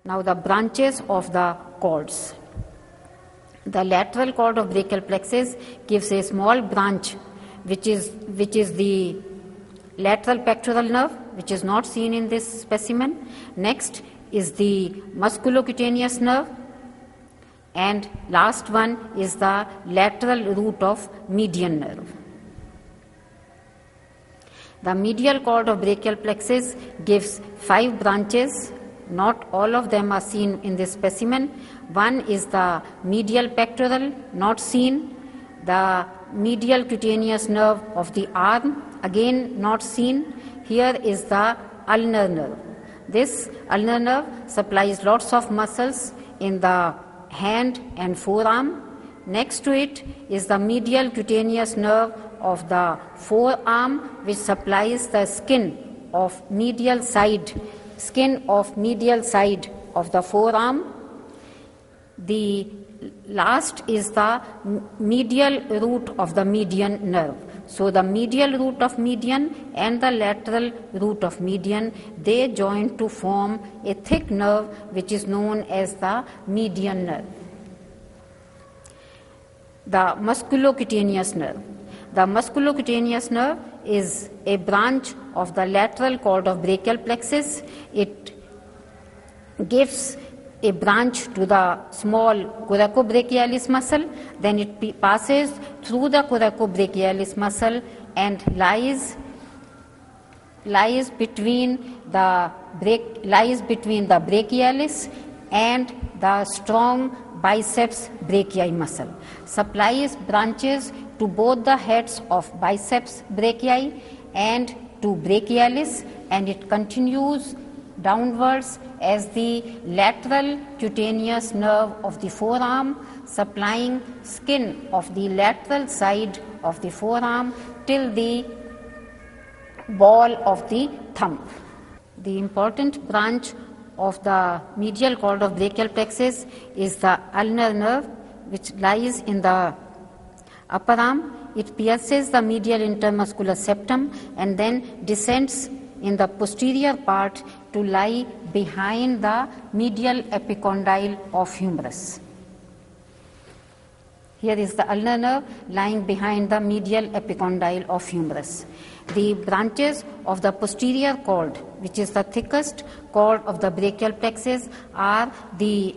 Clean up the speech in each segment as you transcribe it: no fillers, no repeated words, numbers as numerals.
Now the branches of the cords. The lateral cord of brachial plexus gives a small branch which is the lateral pectoral nerve, which is not seen in this specimen. Next is the musculocutaneous nerve, and last one is the lateral root of median nerve. The medial cord of brachial plexus gives 5 branches. Not all of them are seen in this specimen. One is the medial pectoral, not seen. The medial cutaneous nerve of the arm, again not seen. Here is the ulnar nerve. This ulnar nerve supplies lots of muscles in the hand and forearm. Next to it is the medial cutaneous nerve of the forearm, which supplies the skin of medial side of the forearm. The last is the medial root of the median nerve. So the medial root of median and the lateral root of median, they join to form a thick nerve which is known as the median nerve. The musculocutaneous nerve. The musculocutaneous nerve is a branch of the lateral cord of brachial plexus. It gives a branch to the small coracobrachialis muscle, then it passes through the coracobrachialis muscle and lies between the brachialis and the strong biceps brachii muscle. Supplies branches to both the heads of biceps brachii and to brachialis, and it continues downwards as the lateral cutaneous nerve of the forearm, supplying skin of the lateral side of the forearm till the ball of the thumb. The important branch of the medial cord of brachial plexus is the ulnar nerve, which lies in the upper arm. It pierces the medial intermuscular septum and then descends in the posterior part to lie behind the medial epicondyle of humerus. Here is the ulnar nerve lying behind the medial epicondyle of humerus. The branches of the posterior cord, which is the thickest cord of the brachial plexus, are the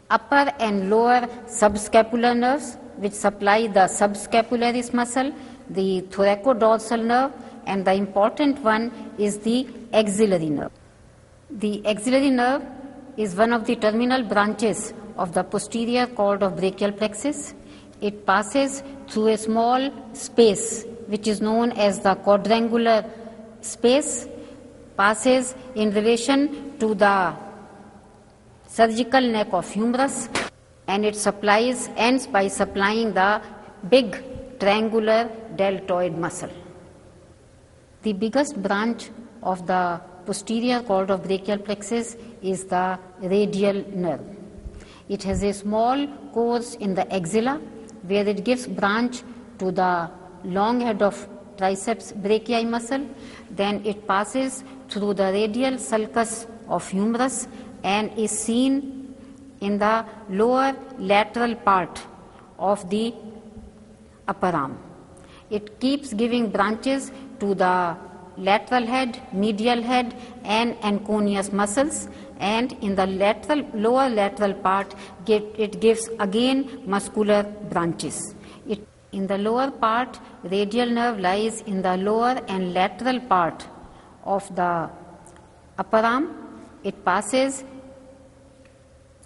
upper and lower subscapular nerves, which supply the subscapularis muscle, the thoracodorsal nerve, and the important one is the axillary nerve. The axillary nerve is one of the terminal branches of the posterior cord of brachial plexus. It passes through a small space which is known as the quadrangular space, passes in relation to the surgical neck of humerus, and it ends by supplying the big triangular deltoid muscle. The biggest branch of the posterior cord of brachial plexus is the radial nerve. It has a small course in the axilla where it gives branch to the long head of triceps brachii muscle. Then it passes through the radial sulcus of humerus and is seen in the lower lateral part of the upper arm. It keeps giving branches to the lateral head, medial head, and anconeus muscles, and in the lower lateral part, it gives again muscular branches. In the lower part, radial nerve lies in the lower and lateral part of the upper arm. It passes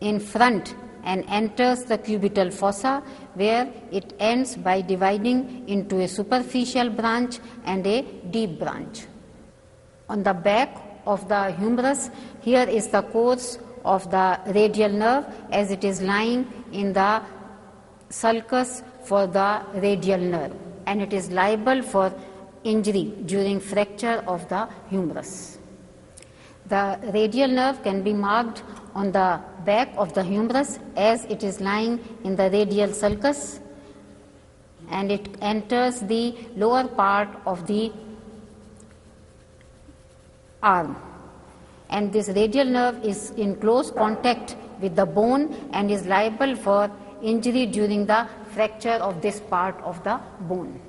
in front and enters the cubital fossa, where it ends by dividing into a superficial branch and a deep branch. On the back of the humerus, here is the course of the radial nerve as it is lying in the sulcus for the radial nerve, and it is liable for injury during fracture of the humerus. The radial nerve can be marked on the back of the humerus as it is lying in the radial sulcus, and it enters the lower part of the arm. and this radial nerve is in close contact with the bone and is liable for injury during the fracture of this part of the bone.